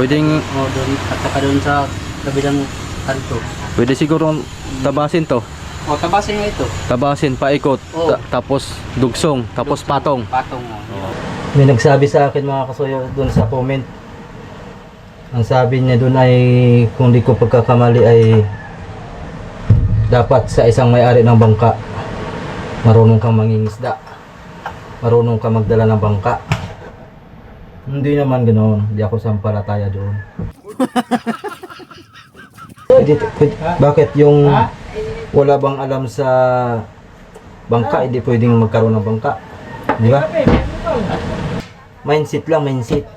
Pwedeng, O doon at saka doon sa kabilang kanto. pwede siguro tabasin to. O tabasin nga ito. Tabasin, paikot, Oo. tapos dugsong, tapos patong. Patong mo. May nagsabi sa akin mga kasuyo doon sa comment. Ang sabi niya doon ay kung di ko pagkakamali ay dapat sa isang may-ari ng bangka marunong kang mangingisda. Marunong kang magdala ng bangka. Hindi naman ganoon. Hindi ako sampalataya doon. Bakit yung wala bang alam sa bangka, hindi pwedeng magkaroon ng bangka? Di ba? Mindset lang, mindset.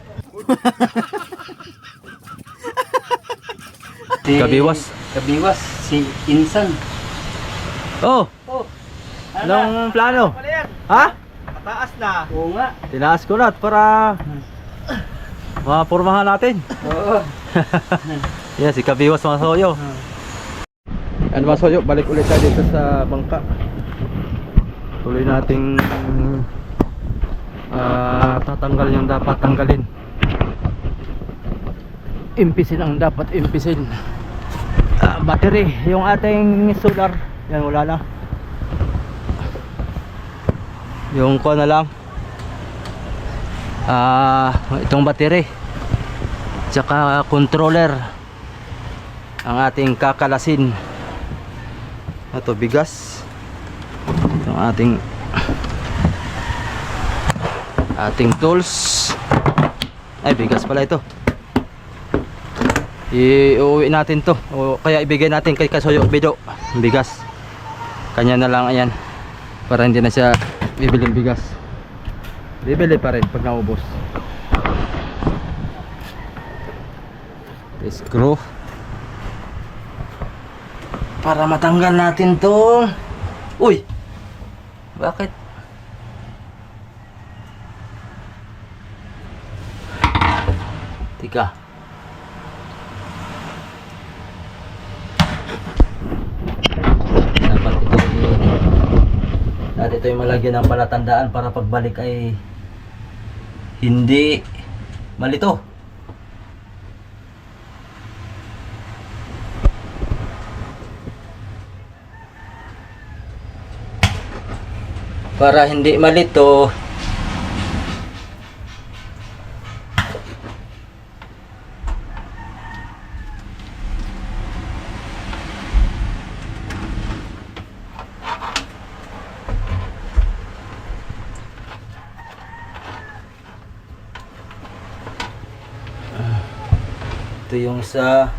Kabiwas. Kabiwas, si Insan. Oh, Oh, anong plano? Ha? mataas na. Oo nga. Tinaas ko na para mapurmahan natin. Oo. Yan, si Kabiwas mga soyo. Ano mga soyo, balik ulit tayo dito sa bangka. Tuloy nating tatanggal yung dapat tanggalin. Impisin ang dapat impisin. Battery, yung ating solar, yan wala na. Yung ko na lang. Itong battery. Tsaka controller ang ating kakalasin. Ito bigas. Itong ating tools. Ay bigas pala ito. Iuwi natin to, o kaya ibigay natin kay Kasoyo Bido bigas. Kanya na lang ayan, para hindi na siya bibiling bigas. Bibili pa rin pag naubos. Screw para matanggal natin to. Uy, bakit? Tika, dapat ito yung malagyan ng palatandaan para pagbalik ay hindi malito. Para hindi malito. Ito yung sa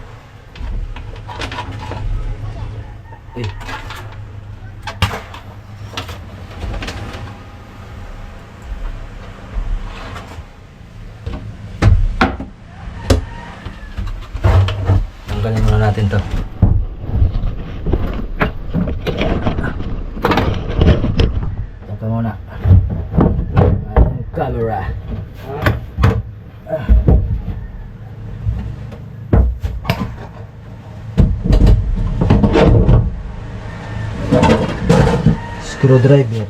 tanggalin muna natin to. Tanggal muna ang camera. Screwdriver.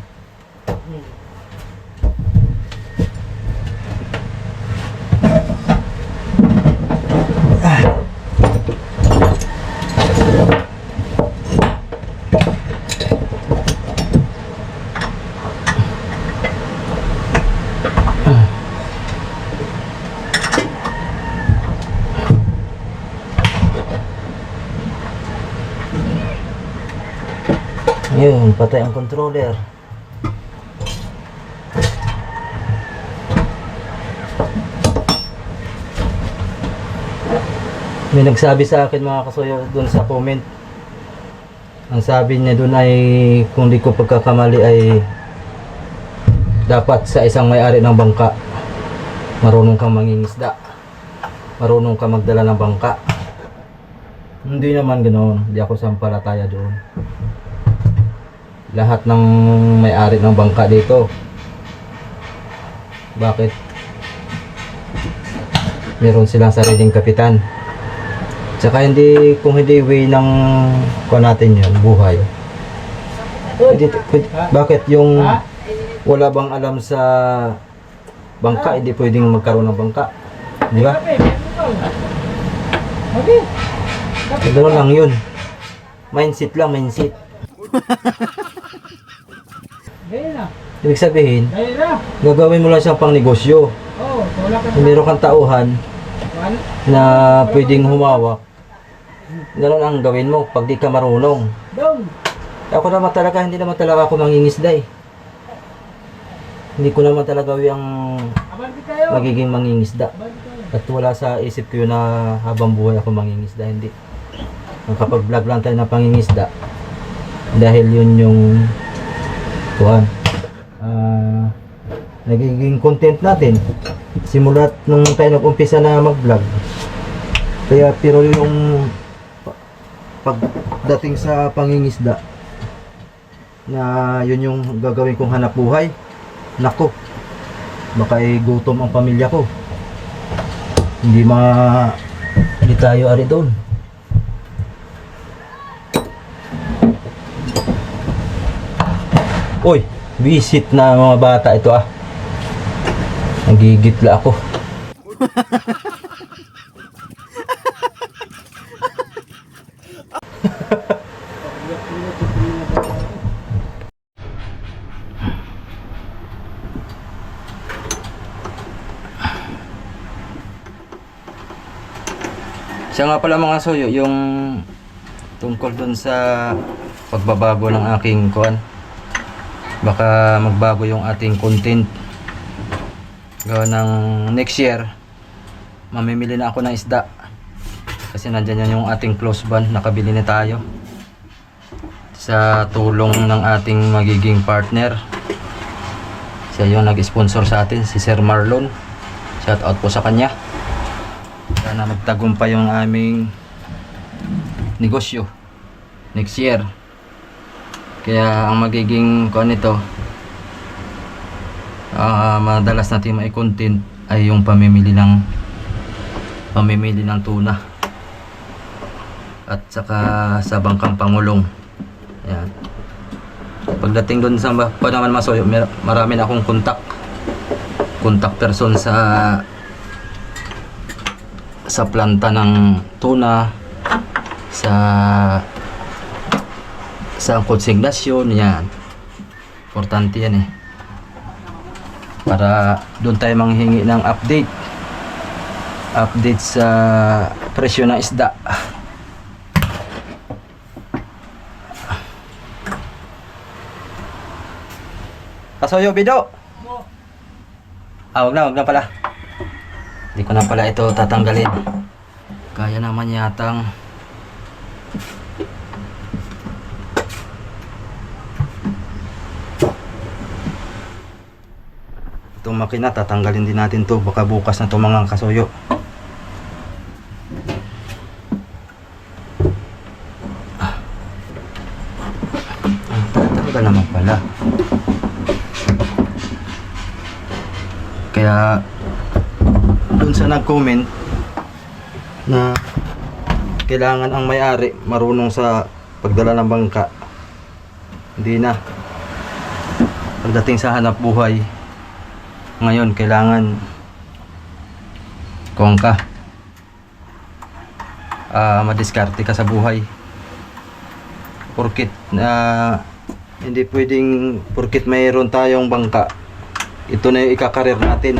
Yun, patay ang controller. May nagsabi sa akin mga kasuyo doon sa comment. Ang sabi niya doon ay kung di ko pagkakamali ay dapat sa isang may-ari ng bangka marunong kang mangingisda. Marunong kang magdala ng bangka. Hindi naman ganoon. Hindi ako sampalataya doon. Lahat ng may-ari ng bangka dito, bakit meron silang sariling kapitan? Tsaka hindi, kung hindi way ng kuha natin yun, buhay. Bakit yung wala bang alam sa bangka, hindi pwedeng magkaroon ng bangka? Di ba? Gano'n lang yun. Mindset lang, mindset. Ibig sabihin, gagawin mo lang siyang pang negosyo. Kung meron kang tauhan na pwedeng humawak, gano'n ang gawin mo pag di ka marunong. Ako naman talaga, hindi naman talaga ako mangingisda eh. Hindi ko naman talaga yung magiging mangingisda. At wala sa isip ko yun na habang buhay ako mangingisda, hindi. Kapag-vlog lang tayo ng pangingisda, dahil yun yung nagiging content natin simulat nung tayo nag-umpisa na mag-vlog. Kaya pero yung pagdating sa pangingisda na yun yung gagawin kong hanap buhay, nako, baka gutom ang pamilya ko. Hindi tayo ari doon. Uy, visit na mga bata ito ah. Nagigitla ako. Siya nga pala mga soyo, yung tungkol dun sa pagbabago ng aking kuan. Baka magbago yung ating content. Gawa ng next year, mamimili na ako ng isda. Kasi nandyan yan yung ating close band, nakabili na tayo. Sa tulong ng ating magiging partner. Siya yung nag-sponsor sa atin, si Sir Marlon. Shout out po sa kanya. Sana magtagumpay yung aming negosyo next year. Kaya ang magiging kuan nito, madalas natin mai-content ay yung pamimili ng tuna at saka sa bangkang Pangulong. Ayan. Pagdating doon sa Panaman Masoyo, marami na akong contact person sa planta ng tuna, sa konsignasyon. Yan, importante yan eh, para doon tayo manghingi ng update sa presyo ng isda. Kasoyo Bido, wag na pala. Hindi ko na pala ito tatanggalin. Kaya naman yatang itong makina, tatanggalin din natin to. Baka bukas na to mga kasoyo. Tatanggal naman pala. Kaya dun sa nag-comment na kailangan ang may-ari marunong sa pagdala ng bangka, hindi na. Pagdating sa hanap buhay ngayon, kailangan kung ka madiskarte ka sa buhay. Porkit hindi pwedeng porkit mayroon tayong bangka, ito na yung ikakarir natin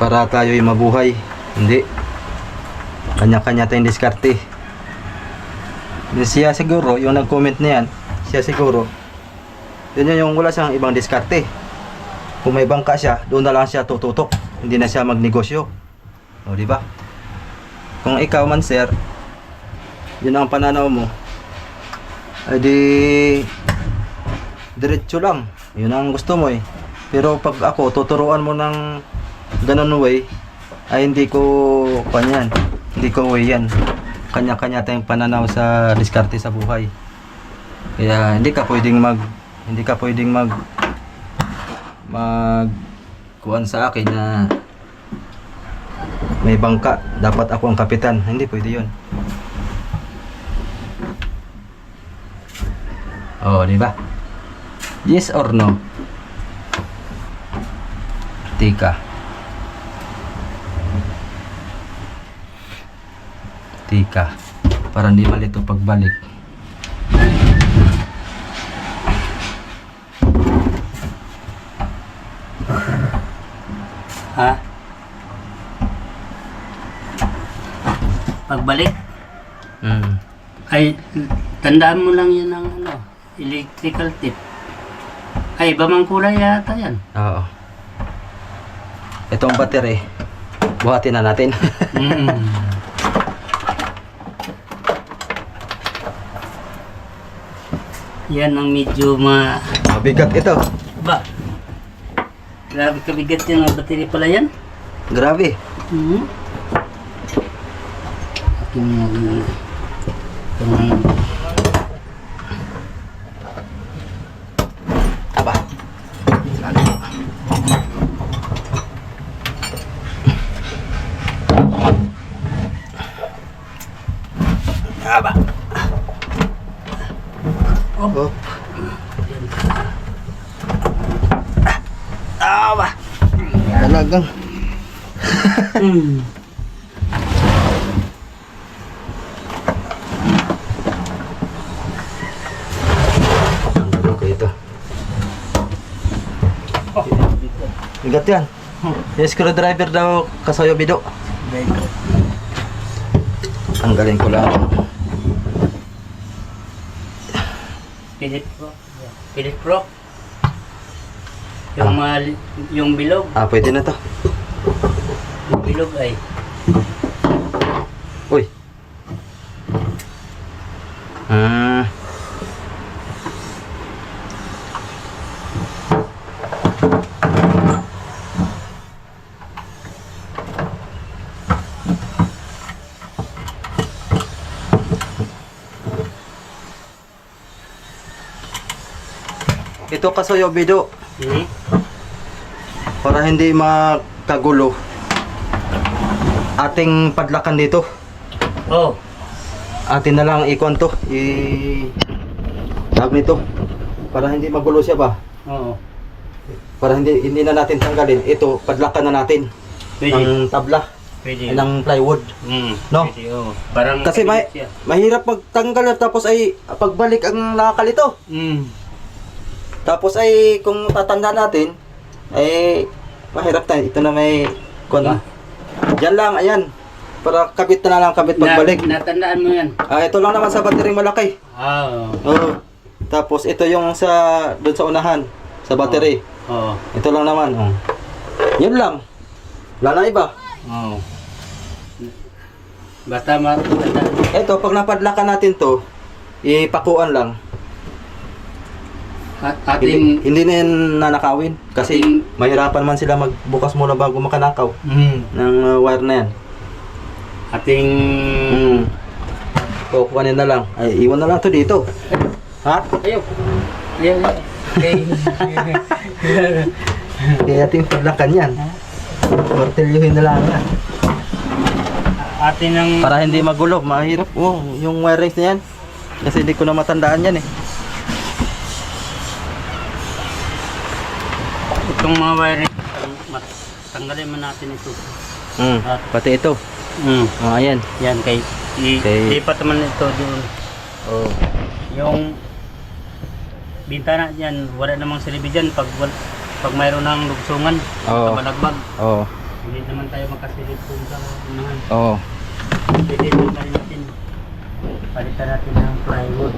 para tayo'y mabuhay. Hindi, kanya-kanya tayong diskarte. Siya siguro, yung nag-comment na yan, siya siguro yun yung wala siyang ibang diskarte. Kung may bangka siya, doon na lang siya tututok, hindi na siya magnegosyo. O di ba? Kung ikaw man sir, yun ang pananaw mo, ay di diretso lang, yun ang gusto mo eh. Pero pag ako, tuturuan mo ng ganun way, ay hindi ko kanyan, hindi ko way yan. Kanya-kanya tayong pananaw sa diskarte sa buhay. Kaya hindi ka pwedeng mag kuan sa akin na may bangka, dapat ako ang kapitan. Hindi pwede yun. Oh, di ba? Yes or no? Tika. mantika para hindi malito pagbalik. Ha? Pagbalik, ay tandaan mo lang yan ng electrical tip. Ay, iba mang kulay yata yan. Oo. Itong battery, buhatin na natin. Yan ang medyo Mabigat ito. ba? Grabe kabigat yan. Ang battery pala yan. Grabe. Aking Aba. Aba. Oh. Aba. Talagang. Ang ko ito. Bigat yan. Yung screwdriver daw kasayo bido. Tanggalin ko lang. Philip Pro. Philip Pro. Yung, yung bilog. Pwede na to. Yung bilog ay. Uy. Ito kasayo bido para hindi makagulo ating padlakan dito. Oh. Atin na lang ikon to tag nito para hindi magulo siya ba, Oo. para hindi na natin tanggalin ito, padlakan na natin Pwede. ng tabla Pwede. ng plywood. No? Pwede, oh. Parang Kasi siya. mahirap magtanggal tapos ay pagbalik ang nakakalito. Tapos ay kung tatanda natin ay mahirap tayo. Ito na may kon. Diyan lang, ayan. Para kabit na lang kabit pagbalik. Natandaan mo yan. Ito lang naman sa battery malaki. Oo. Tapos ito yung sa doon sa unahan sa battery. Oo. Ito lang naman. Yun lang. Wala na iba. Oo. Basta matandaan. Ito pag napadlakan natin to, ipakuan lang. Hindi na yan nanakawin kasi mahirapan man sila magbukas muna bago makanakaw ng wire na yan. Ating Kukuhanin na lang. Ay, iwan na lang to dito. Ha? Ayaw. Okay. Kaya ating padlakan yan. Martilyuhin na lang yan. Atin ang Para hindi magulo. Mahirap. Yung wirings na yan. Kasi hindi ko na matandaan yan eh. itong mga wiring, tanggalin mo natin ito. Pati ito. Ayan. Yan, lipat naman ito doon. Yung bintana dyan, wala namang silibi dyan pag mayroon ng lugsungan, kabalagbag. Hindi naman tayo makasilip kung sa unahan. Pwede tanggalin natin. Palitan natin ng plywood.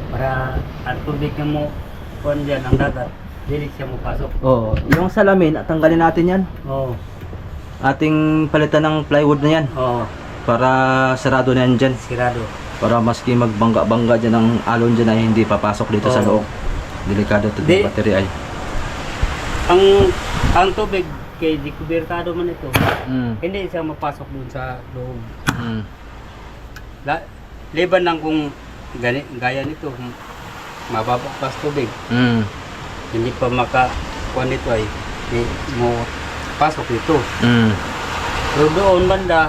Para at tubig na mo kuhan dyan, ang dagat, dilig siya mo pasok. Yung salamin, tanggalin natin yan. Ating palitan ng plywood na yan. Para sarado na yan dyan. Sirado. Para maski magbangga-bangga dyan ang alon dyan ay hindi papasok dito sa loob. Delikado ito yung battery ay. Ang tubig, kay dikubertado man ito. Hindi siya mapasok dun sa loob. Liban lang kung gaya nito, mababakas tubig. Hindi pa makakuha nito ay mo pasok dito. Pero doon banda,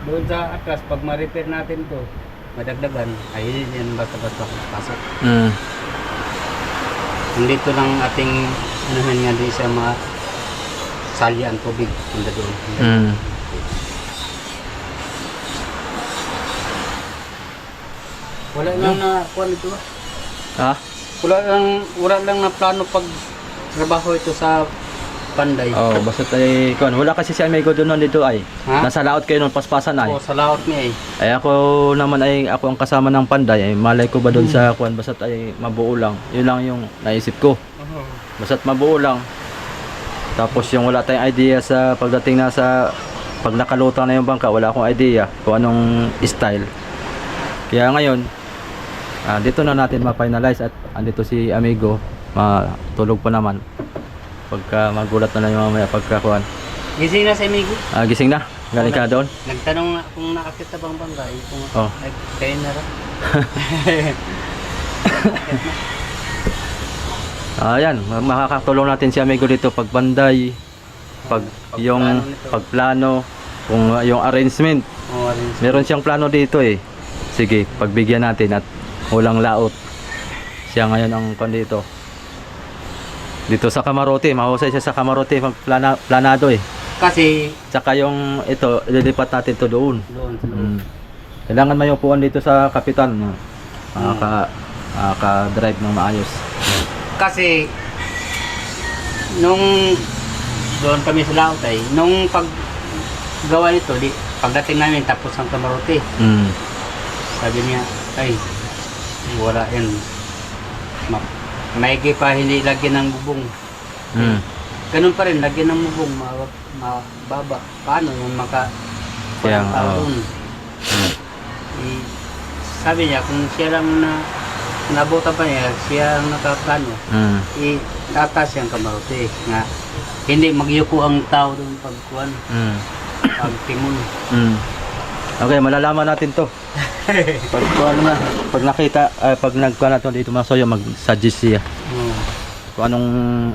doon sa atras, pag ma-repair natin to, madagdagan, ay hindi yan basta-basta pasok. Hindi ito lang ating anuhan nga din siya salya ang tubig. Handa doon. Wala lang na kuan ito ba? Ha? Wala lang na plano pag trabaho ito sa Panday. Oh, basta tayo, kuan, wala kasi si amigo doon dito ay. Ha? Nasa laot kayo nung paspasan ay. Oo, sa laot niya Ay ako naman ay ako ang kasama ng Panday ay malay ko ba doon sa kuan basta ay mabuo lang. Yun lang yung naisip ko. Basta't mabuo lang. Tapos yung wala tayong idea sa pagdating na sa pag nakalutang na yung bangka, wala akong idea kung anong style. Kaya ngayon, dito na natin ma-finalize at andito si amigo, matulog pa naman. Pagka magulat na lang yung mamaya pagkakuan. Gising na si amigo. Gising na, galing ka doon. Nagtanong nga kung nakakit na bang bangka. Kung Oh. kayo na rin. Ayan, makakatulong natin si amigo dito pag banday, pag yung pagplano, kung yung arrangement. Oo, rin. Meron siyang plano dito eh. Sige, pagbigyan natin at walang laot. Siya ngayon ang kon dito. Dito sa Camarote, mahusay siya sa Camarote planado eh. Kasi Tsaka yung ito, ililipat natin to doon. doon sa loob. Kailangan may upuan dito sa kapitan. Makaka-drive ng maayos. Kasi nung doon kami sa laot ay nung paggawa nito, pagdating namin tapos ang Camarote, sabi niya, ay wala yan. Maigi pa hindi lagyan ng bubong. Ganun pa rin, lagyan ng bubong, mababa. Paano yung Kaya, walang tao doon? Sabi niya, kung siya lang nabuta pa niya, siya ang nakaplano, itataas yung Camarote nga hindi magyuko ang tao doon pagkuhan, pagtimon. Okay, malalaman natin to. Pag nakita, pag nagkuhan natin dito mga soyo, mag-suggest siya. Kung anong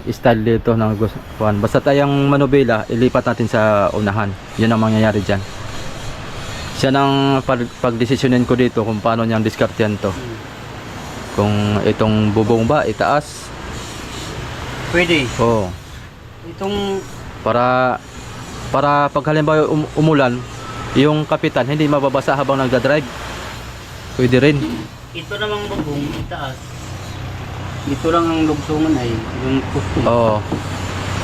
style dito ng kuhan. Basta tayong manubela, ilipat natin sa unahan. Yun ang mangyayari dyan. Siya nang pagdesisyonin ko dito kung paano niyang diskartehan to. Kung itong bubong ba, itaas. Pwede. Oo. Itong Para pag halimbawa umulan, yung kapitan hindi mababasa habang nagdadrive. Pwede rin. ito namang bubong, itaas. Dito lang ang lugsungan ay yung pusto. Oo.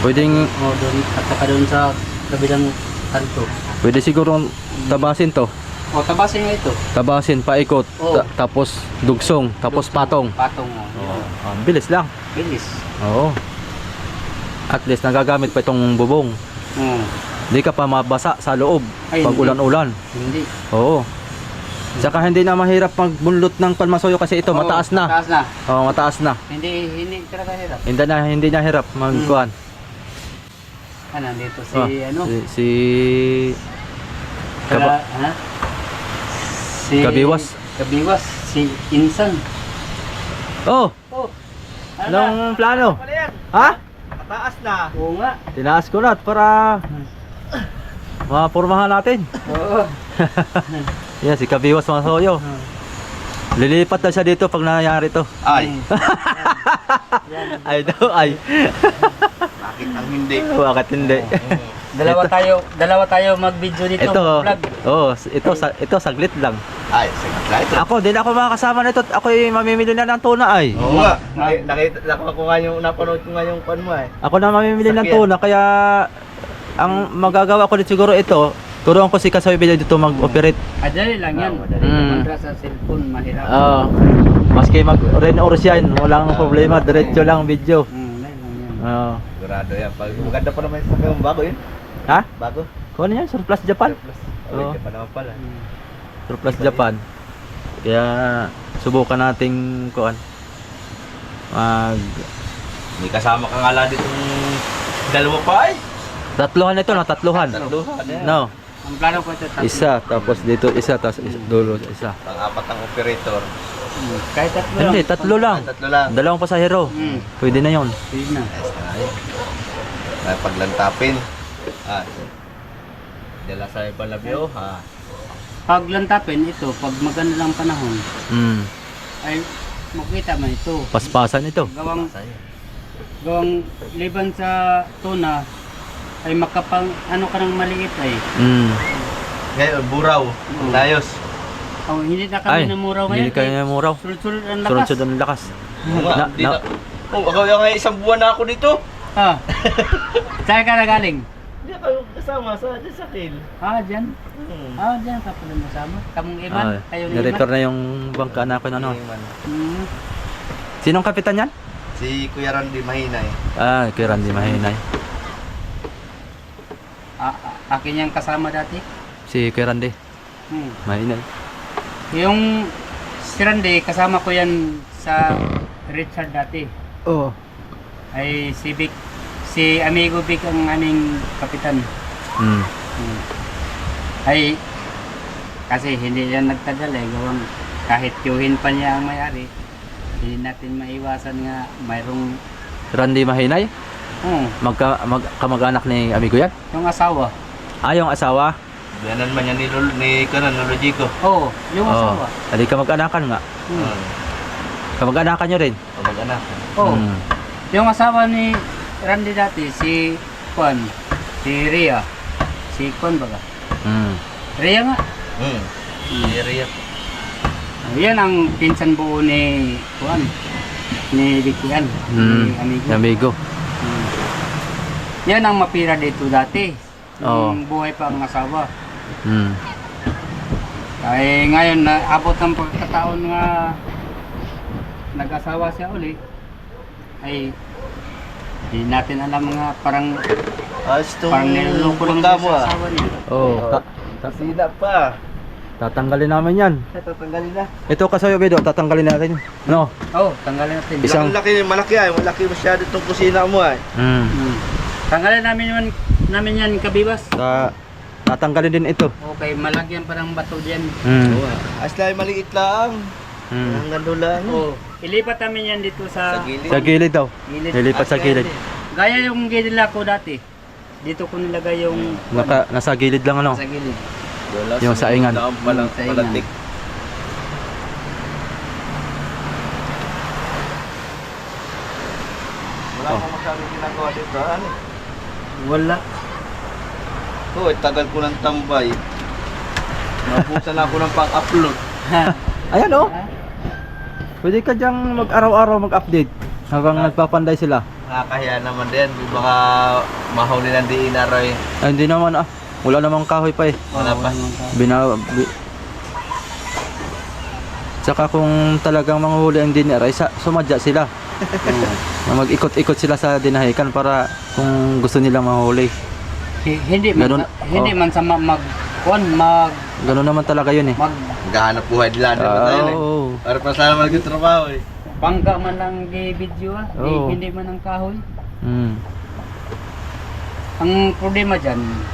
Pwedeng, Doon, at saka doon sa kabilang kanto. pwede siguro tabasin to. O, tabasin nga ito. Tabasin, paikot, Oo. tapos dugsong, tapos patong. Patong mo. Bilis lang. Bilis. Oo. At least nagagamit pa itong bubong. Hindi ka pa mabasa sa loob Ay, pag hindi. ulan-ulan. Hindi. Oo. Tsaka hindi na mahirap magbunlot ng palmasoyo kasi ito Oo, mataas na. Mataas na. Oo, mataas na. Hindi talaga hirap. Hindi na hirap magkuhan. Nandito si Oh, ano? si Kala, ha? Si Kabiwas. Kabiwas. Si Insan. Oh, Oh. anong plano? Ha? Mataas na. Oo nga. Tinaas ko na at para mapurmahan natin. Oo. Yan, si Kabiwas mga soyo. Lilipat na siya dito pag nangyari to. Ay. Ay daw, ay. Bakit ang hindi? Bakit hindi? Dalawa tayo mag-video dito. Ito, Vlog. ito saglit lang. Ay, sige. Ako, din ako makakasama nito. Ako mamimili na ng tuna ay. Oo nga. Nakita ko nga yung napanood ko nga yung pan mo eh. Ako na mamimili ng tuna kaya ang magagawa ko din siguro ito. Turuan ko si Kasoy Bilya dito mag-operate. Madali lang yan. Kontra sa cellphone, mahirap. Oo. Maski mag-ren-ors yan, walang problema, diretso lang video. Madali lang yan. Oo. Sigurado yan. Maganda pa naman yung bago yun. Ha? Bago. Kung ano yan? Surplus Japan? Oo. Pa naman pala. Surplus Japan. Kaya subukan nating kuan. May kasama ka nga lang ditong dalawa pa eh. Tatluhan ito, no? Tatluhan. No. Ang plano ko ito, tatlo. Isa, tapos dito isa, tapos dulo isa. Pang-apat ang operator. Kahit tatlo lang. Hindi, tatlo lang. Tatlo lang. Dalawang pasahero. Pwede na yon. Pwede na. Ay, paglantapin. Dala sa Palabyo ha. Pag lantapin ito, pag maganda lang panahon, Mm. ay makita man ito. Paspasan ito. Gawang liban sa tuna, ay makapang ano ka ng maliit ay. Mm. Ngayon, buraw. Dayos. Oh, hindi na kami namuraw ngayon. Hindi kayo namuraw. Sunod-sunod ang lakas. Sunod-sunod ang lakas. Hindi na. Oh, ako yung isang buwan na ako dito. Ah. Saan ka na galing? Hindi ako kasama sa sakil. Ah, dyan. Dyan ka pala masama. Kamong Iman. Kayo ni Nirepair Iman. na yung bangka na ako ano. Hmm. Sinong kapitan yan? Si Kuya Randy Mahinay. Kay Randy Mahinay. Akin yung kasama dati. Si Kuya Randy Mahinay. Yung si Randy, kasama ko yan sa Richard dati. Oo. Ay si Vic, si Amigo Vic ang aming kapitan. Mm. Ay kasi hindi yan nagtagal gawang kahit yuhin pa niya ang may-ari, hindi natin maiwasan nga mayroong Randy Mahinay? Kamag-anak ni amigo yan? yung asawa. Yung asawa? Biyanan man yan ni Lolo Jico. Oo, yung asawa. Hindi kamag-anakan nga. Kamag-anakan nyo rin? Kamag-anak. Oo. Yung asawa ni Randy dati, si Juan, si Rhea. Si Juan baga? Rhea nga. Si Ria. Yan ang pinsan buo ni Juan. Ni Vicky yan. Ni Amigo. Amigo. Yan ang mapira dito dati. Oo. Nung buhay pa ang asawa. Ay ngayon na abot ng pagkataon nga nag-asawa siya uli. Ay hindi natin alam nga parang niloloko lang siya sa asawa niya. Sina pa. Tatanggalin namin yan. Tatanggalin na. Ito kasayo Bedo, tatanggalin natin. Ano? Tanggalin natin. Malaki ay. Malaki masyado itong kusina mo ay. Tanggalin namin yan kabibas. Tatanggalin din ito. Okay, malagyan pa ng bato diyan. Asla maliit lang. Ang gando lang. Ilipat namin yan dito sa gilid. Sa gilid daw. gilid. Nilipat sa gilid. Gaya yung gilid ko dati. Dito ko nilagay yung Nasa gilid lang ano. sa gilid. Yung saingan. Palatik. Wala akong masyadong ginagawa dito. Ano? Wala. Tagal ko ng tambay. Napusan ako ng pang-upload. Ayan oh. Pwede ka diyang mag-araw-araw mag-update habang nagpapanday sila. Nakakahiya naman din. Baka mahuli ng diin na Roy. Hindi naman wala namang kahoy pa eh. Wala pa. Tsaka kung talagang manghuli ang dinner ay sumadya sila. Mag-ikot-ikot sila sa dinahikan para kung gusto nilang manghuli. Hindi man hindi man sa Ganun naman talaga yun eh. Gahanap buhay nila. Para pa sana magtrabaho eh. Bangka man lang di video hindi man ang kahoy. Ang problema diyan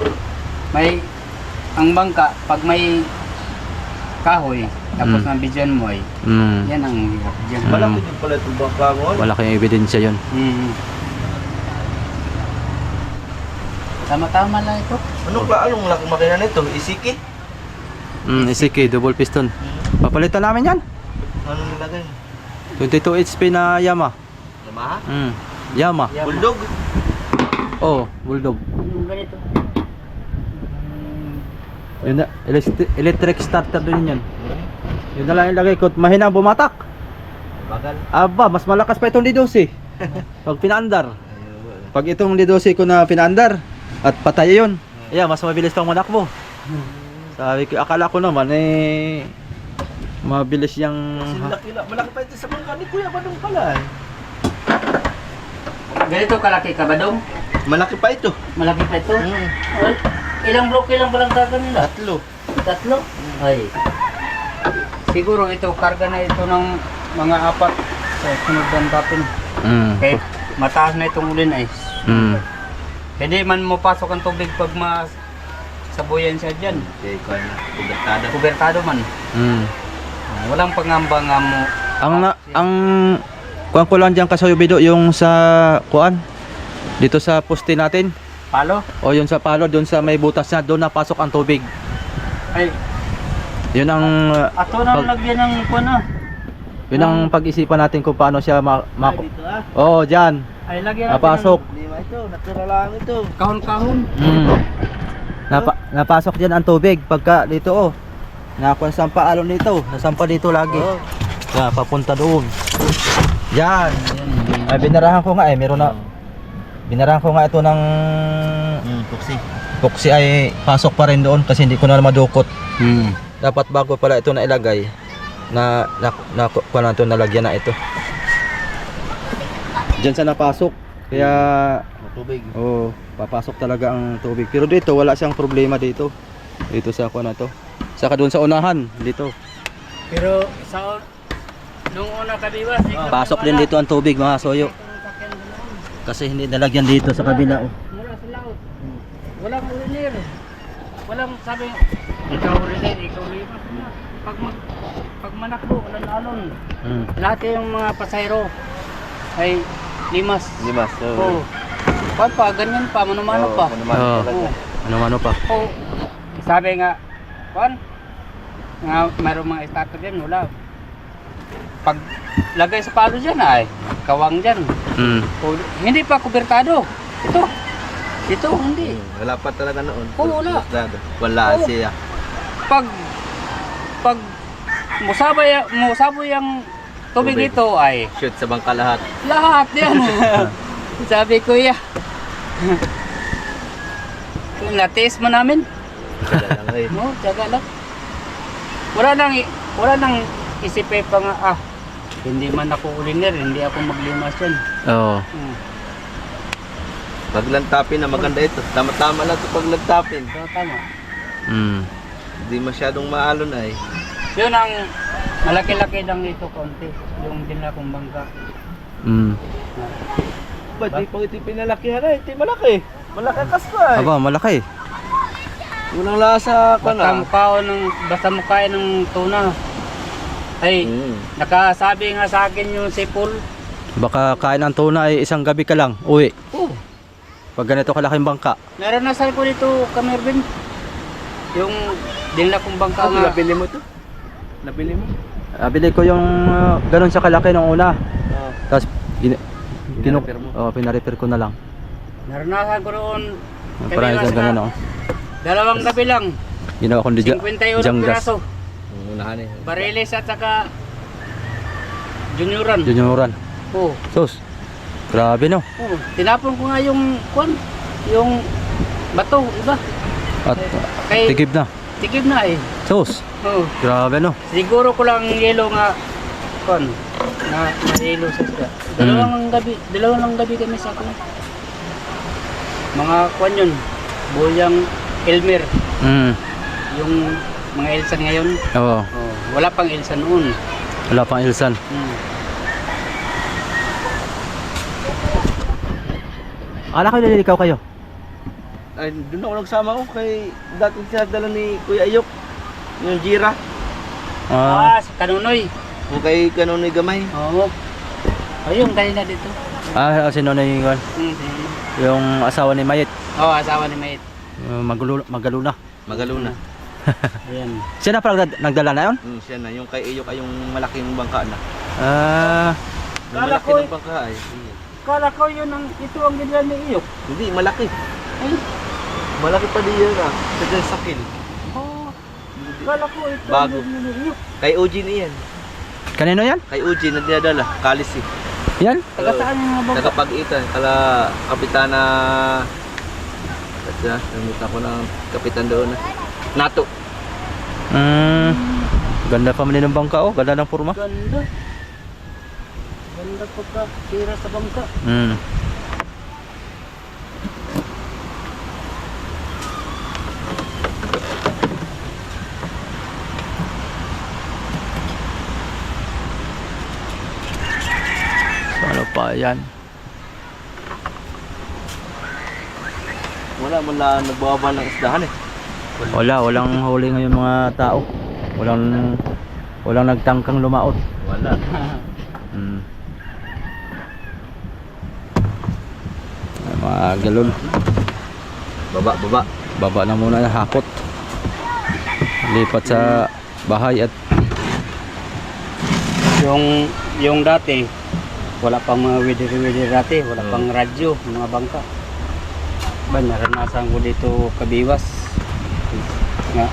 ang bangka pag may kahoy tapos na bidyan mo yan ang hirap diyan. Malaki din pala itong bangka mo. Malaking ebidensya yun. Tama-tama lang ito. Anong laki makina nito? Isiki? Isiki, double piston. Papalitan namin yan. Anong nilagay? 22 HP na Yamaha. Yamaha? Yamaha. Bulldog? Bulldog. Yung ganito. Yun na, electric starter din yan. Yun na lang ilagay ko. Mahina bumatak. Bagal. Mas malakas pa itong D12. Pag pinaandar. Pag itong D12 ko na pinaandar at patay yun. Mas mabilis pang manakbo. Sabi ko, akala ko naman mabilis yung Malaki pa ito sa bangka ni Kuya Badong pala. Ganito kalaki ka ba dong? Malaki pa ito. Malaki pa ito? Ilang bloke lang palang karga nila? 3. 3? Ay. Siguro ito, karga na ito ng mga 4 sa sunod ng tapin. Kahit mataas na itong ulin ay. Hindi man mo pasok ang tubig pag sabuyan siya dyan. Okay, kuha na. Kubertado. Kubertado man. Walang pangamba nga mo. Ang kuwan ko lang diyan kasayo Bido yung sa kuan dito sa poste natin. Palo? O yun sa palo doon sa may butas na doon napasok ang tubig. Ay. Yun ang ato na lagyan ng kuwan yun ang pag-isipan natin kung paano siya Dito diyan. Ay lagyan natin Napasok. Lima ito. Natira lang ito. kahon-kahon. Napasok diyan ang tubig pagka dito Nakakuha sa paalon dito. Nasampa dito lagi. Oo. Kaya papunta doon. Yan. Ay, binarahan ko nga eh. Meron na. Binarahan ko nga ito ng Tuksi. Puksi ay pasok pa rin doon kasi hindi ko na madukot. Hmm. Dapat bago pala ito na ilagay na kuha na ito, nalagyan na ito. Diyan sa napasok. Kaya Tubig. papasok talaga ang tubig. Pero dito wala siyang problema dito. Dito sa kuha na to. Saka doon sa unahan dito. Pero sa nung una kabiwas, Pasok din dito ang tubig mga soyo. Kasi hindi nalagyan dito sa kabila. Oh. Mula sa laot. Walang ulinir. Walang sabi, ikaw ulinir, ikaw ulinir. Pag manakbo, alon-alon. Lahat yung mga pasahero ay limas. Limas. Oo. Pa, ganyan pa, mano-mano pa. Oo. Oo. Ano pa? Oo. Sabi nga, nga mayroong mga starter dyan, wala. Pag lagay sa palo dyan ay, kawang dyan. O, hindi pa kubertado. Ito, hindi. Wala pa talaga noon. Oo, wala. Wala Oo. siya. Pag musaboy ang tubig Tubig. dito ay Shoot sa bangka lahat. lahat yan. Sabi ko ya. Natiis mo namin. Kaya lang eh. No, tiyaga lang. Wala nang isipin pa nga, hindi man ako uliner, hindi ako maglimas yan. Oo. Pag lantapin na maganda ito. Tama-tama lang ito pag lantapin. So, tama. Hindi masyadong maalon ay. Yun ang malaki-laki lang dito konti. Yung dinala kong bangka. Ba't di pang ito pinalakihan ay? Ito malaki. Malaki kasto ay. Aba, malaki. Unang lasa ka Basta na. basta mukha ng tuna. Ay, nakasabi nga sa akin yung si Paul. Baka kain ang tuna ay isang gabi ka lang, uwi. Pag ganito kalaking bangka. Naranasan ko dito, Kamervin. Yung dinala kong bangka nga. Nabili mo ito? Nabili mo? Bili ko yung ganun sa kalaki nung una. Oo. Tapos Pinarepair mo? pinarepair ko na lang. Naranasan ko noon. Parang Kabiwas isang ganun na, ako. dalawang gabi lang. Ginawa kong 51 janggas. piraso. Unahan eh. Bariles at saka junioran. Junioran. Oo. Sus. Grabe no. Oo. Tinapon ko nga yung yung bato, iba. At Kay tigib na. tikib na eh. Sus. Oo. Grabe no. Siguro ko lang yelo nga na yelo sa isda. Dalawang gabi kami sa akin. Mga yun. Buyang Elmer. Yung mga Elsan ngayon. Oo. Oh, wala pang Elsan noon. Wala pang ilsan. Akala ko nililikaw kayo. Ay, doon ako nagsama ko kay dating sinadala ni Kuya Ayok. Yung Jira. Si Kanunoy. O kay Kanonoy Gamay. Oo. Ayun, kanina dito. Sino na yung yung asawa ni Mayet. Asawa ni Mait. Magalo na. Magalo na. Ayan. Siya na pala nagdala na yun? Siya na. Yung kay Ayok ay yung malaking bangka na. Yung Kala malaki ko ng bangka ay. Kala ko ito ang ginala ni Iyok. Hindi, malaki. Ay, Malaki pa din yan ah. Sa dyan sakil. kala ko ito Bago. ang ginala ni Iyok. Kay Eugene yan. Kanino yan? Kay Eugene na dinadala. Kalisi. Yan? Taga saan yung mga bangka? Tagapag-itan. Kala Kapitana. Kasi namita ko ng kapitan doon na. Nato. Ganda pa man ng bangka oh. Ganda ng forma. Ganda. Ganda pagka tira sa bangka. So, ano pa yan? Wala nagbababa ng isdahan eh. Walang huli ngayon mga tao. Walang nagtangkang lumaot. Wala. Mga galon. Baba. Baba na muna na hakot. Lipat sa bahay at Yung dati, wala pang mga widir dati, wala pang radyo, mga bangka. Naranasan ko dito Kabiwas. Nga,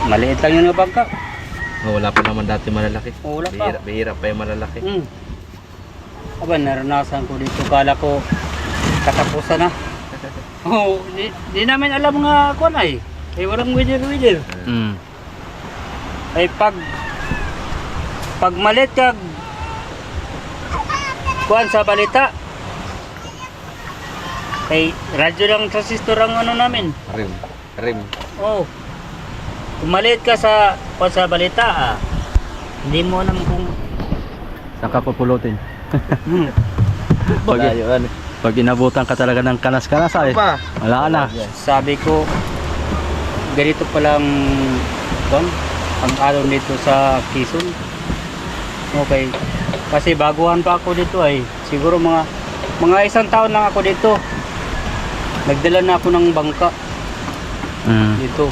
Maliit lang yun na bangka. Oh, wala pa naman dati malalaki. Wala pa. Bihira pa yung malalaki. Aba, naranasan ko dito. Kala ko katapusan na. Oh, di namin alam nga ako na eh. Eh, walang wither. Mm. Ay, pag malit kag kuan sa balita. Ay, radyo lang sa sister ang ano namin. Rim. Oh. Kung malit ka sa kuan sa balita, hindi mo alam kung Saka pupulutin. Malayo yan. Pag inabutan ka talaga ng kanas-kanas ay, Pa. wala na. sabi ko ganito palang kuan ang alon dito sa Quezon. Okay. Kasi baguhan pa ako dito ay siguro mga isang taon lang ako dito. Nagdala na ako ng bangka Mm. dito.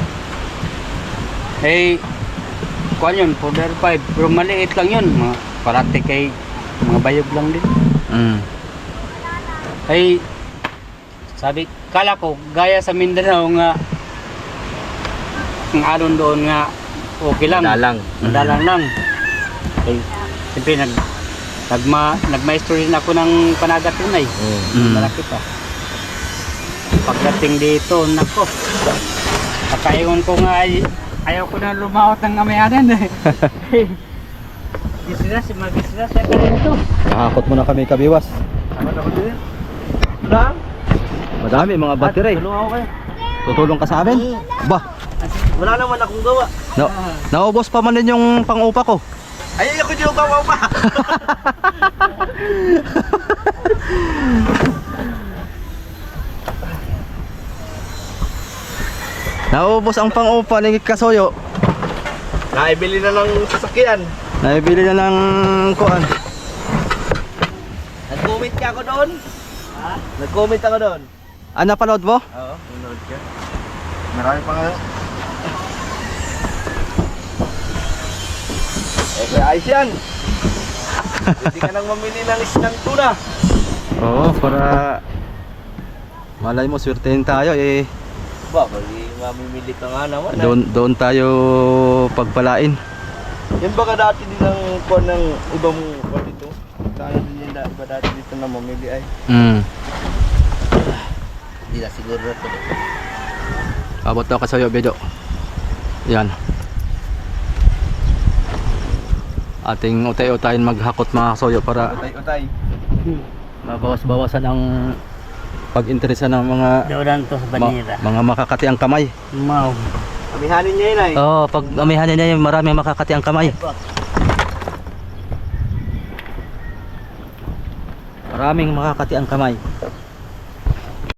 Eh, kuan yun, 4.5. Pero maliit lang yun. Mga parati kay mga bayog lang din. Mm. Ay, sabi, kala ko, gaya sa Mindanao nga, ang alon doon nga, okay lang. Madalang lang. Ay, siyempre, nagmaestro rin ako ng panagat yun ay. Mm. Malaki pa. Pagdating dito, nako. Pagkaingon ko nga ay, ayaw ko na lumaot ng amayanan eh. Gisras, mag-gisras ka dito. Nakakot mo na kami kabiwas. Tama na ko din. Lang. Madami mga battery. Tulungan ako kayo. Tutulong ka sa amin? Ba, Wala naman akong gawa. naubos pa man din yung pang-upa ko. Ay, ako di yung gawa pa. Naubos ang pang-upa ni Kasoyo. Naibili na ng sasakyan. Naibili na ng kuan. Nag-comment ka ako doon. Ha? Nag-comment ako doon. Ah, napanood mo? Oo, nanood ka. Marami pa nga. Eh, kaya ayos yan. Hindi ka nang mamili ng isang tuna. Oo, para malay mo swertein tayo eh. Ba, pagi mamimili ka nga naman. Doon tayo pagpalain. Yan baka dati din ang kuha ng ibang kuha dito. Tayo din yan iba dati dito na mamili ay. Mm. Hindi na siguro ito. Abot daw Kasoyo, Bedo. Yan. Ating utay-utayin maghakot mga Kasoyo para Utay-utay. mabawas-bawasan ang pag-interesa ng mga Daudan to sa banira. mga makakati ang kamay. Mau. Amihanin niya yun ay. Oo, pag amihan niya yung maraming makakati ang kamay. Maraming makakati ang kamay.